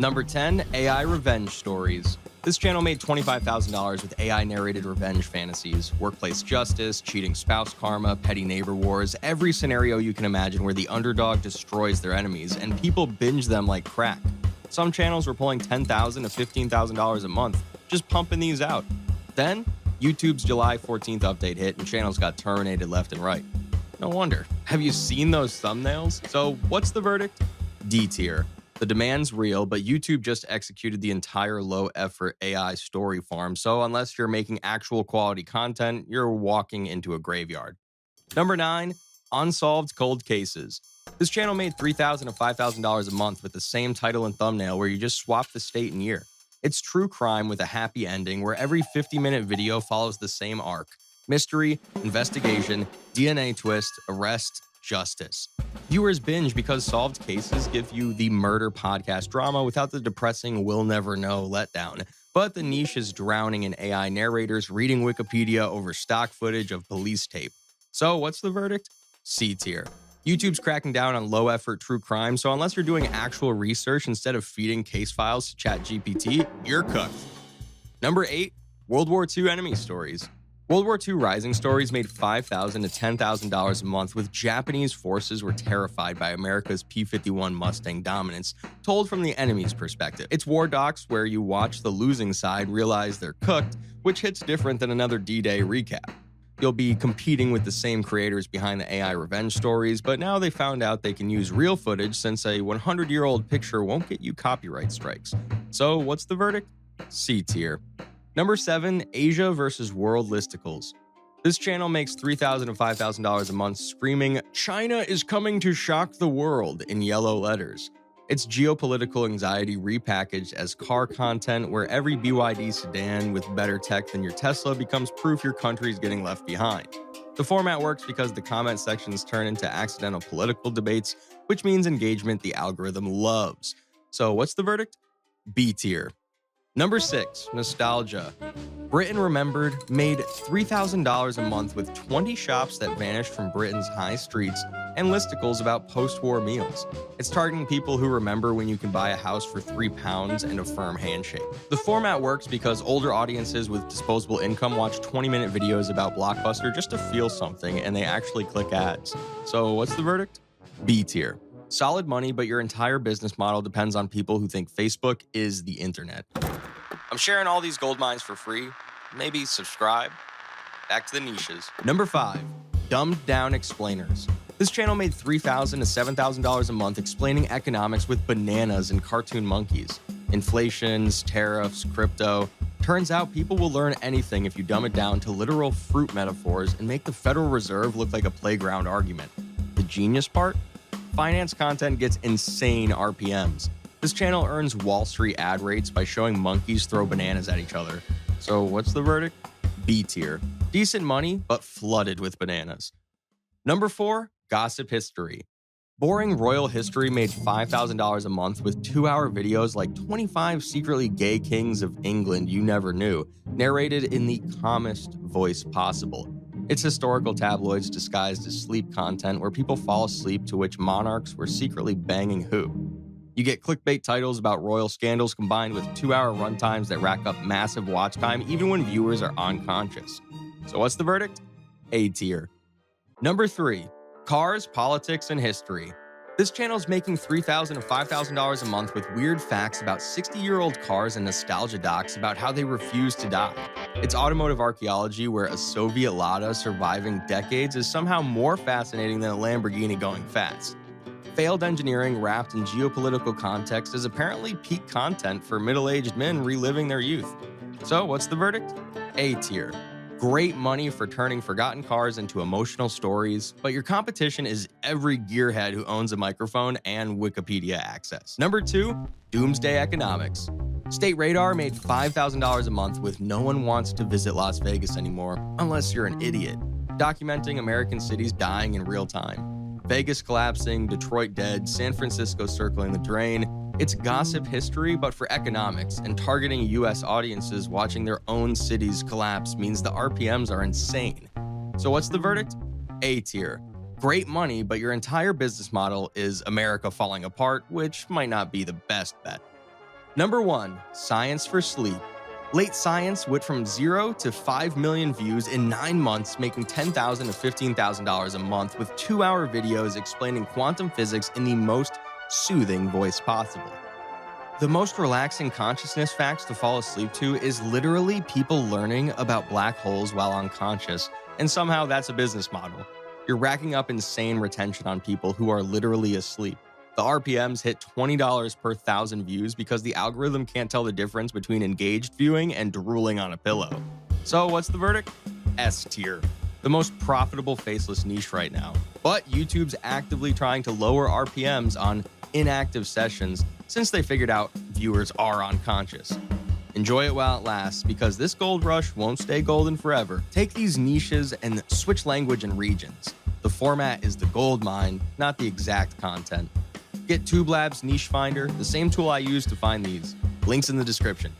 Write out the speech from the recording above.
Number 10, AI revenge stories. This channel made $25,000 with AI-narrated revenge fantasies, workplace justice, cheating spouse karma, petty neighbor wars, every scenario you can imagine where the underdog destroys their enemies, and people binge them like crack. Some channels were pulling $10,000 to $15,000 a month, just pumping these out. Then, YouTube's July 14th update hit and channels got terminated left and right. No wonder. Have you seen those thumbnails? So what's the verdict? D tier. The demand's real, but YouTube just executed the entire low-effort AI story farm, so unless you're making actual quality content, you're walking into a graveyard. Number 9, unsolved cold cases. This channel made $3,000 to $5,000 a month with the same title and thumbnail where you just swap the state and year. It's true crime with a happy ending where every 50-minute video follows the same arc. Mystery, investigation, DNA twist, arrest, justice. Viewers binge because solved cases give you the murder podcast drama without the depressing we'll never know letdown. But the niche is drowning in AI narrators reading Wikipedia over stock footage of police tape. So what's the verdict? C tier. YouTube's cracking down on low-effort true crime, so unless you're doing actual research instead of feeding case files to ChatGPT, you're cooked. Number 8, World War II enemy stories. World War II rising stories made $5,000 to $10,000 a month with Japanese forces were terrified by America's P-51 Mustang dominance, told from the enemy's perspective. It's war docs where you watch the losing side realize they're cooked, which hits different than another D-Day recap. You'll be competing with the same creators behind the AI revenge stories, but now they found out they can use real footage since a 100-year-old picture won't get you copyright strikes. So what's the verdict? C tier. Number 7, Asia versus World Listicles. This channel makes $3,000 to $5,000 a month screaming, "China is coming to shock the world" in yellow letters. It's geopolitical anxiety repackaged as car content where every BYD sedan with better tech than your Tesla becomes proof your country's getting left behind. The format works because the comment sections turn into accidental political debates, which means engagement the algorithm loves. So what's the verdict? B tier. Number 6, nostalgia. Britain Remembered made $3,000 a month with 20 shops that vanished from Britain's high streets and listicles about post-war meals. It's targeting people who remember when you can buy a house for £3 and a firm handshake. The format works because older audiences with disposable income watch 20-minute videos about Blockbuster just to feel something, and they actually click ads. So what's the verdict? B tier. Solid money, but your entire business model depends on people who think Facebook is the internet. I'm sharing all these gold mines for free. Maybe subscribe. Back to the niches. Number 5, dumbed down explainers. This channel made $3,000 to $7,000 a month explaining economics with bananas and cartoon monkeys. Inflations, tariffs, crypto. Turns out people will learn anything if you dumb it down to literal fruit metaphors and make the Federal Reserve look like a playground argument. The genius part? Finance content gets insane RPMs. This channel earns Wall Street ad rates by showing monkeys throw bananas at each other. So what's the verdict? B tier. Decent money, but flooded with bananas. Number 4, gossip history. Boring royal history made $5,000 a month with 2-hour videos like 25 secretly gay kings of England you never knew, narrated in the calmest voice possible. It's historical tabloids disguised as sleep content where people fall asleep to which monarchs were secretly banging who. You get clickbait titles about royal scandals combined with 2-hour runtimes that rack up massive watch time even when viewers are unconscious. So what's the verdict? A tier. Number 3, cars, politics, and history. This channel is making $3,000 to $5,000 a month with weird facts about 60-year-old cars and nostalgia docs about how they refuse to die. It's automotive archaeology where a Soviet Lada surviving decades is somehow more fascinating than a Lamborghini going fast. Failed engineering wrapped in geopolitical context is apparently peak content for middle-aged men reliving their youth. So what's the verdict? A tier. Great money for turning forgotten cars into emotional stories, but your competition is every gearhead who owns a microphone and Wikipedia access. Number 2, doomsday economics. State Radar made $5,000 a month with no one wants to visit Las Vegas anymore, unless you're an idiot, documenting American cities dying in real time. Vegas collapsing, Detroit dead, San Francisco circling the drain. It's gossip history, but for economics, and targeting US audiences watching their own cities collapse means the RPMs are insane. So what's the verdict? A tier. Great money, but your entire business model is America falling apart, which might not be the best bet. Number 1, Science for Sleep. Late Science went from 0 to 5 million views in 9 months, making $10,000 to $15,000 a month with 2-hour videos explaining quantum physics in the most soothing voice possible. The most relaxing consciousness facts to fall asleep to is literally people learning about black holes while unconscious, and somehow that's a business model. You're racking up insane retention on people who are literally asleep. The RPMs hit $20 per 1,000 views because the algorithm can't tell the difference between engaged viewing and drooling on a pillow. So what's the verdict? S tier. The most profitable faceless niche right now. But YouTube's actively trying to lower RPMs on inactive sessions since they figured out viewers are unconscious. Enjoy it while it lasts, because this gold rush won't stay golden forever. Take these niches and switch language and regions. The format is the gold mine, not the exact content. Get TubeLab's Niche Finder, the same tool I use to find these. Links in the description.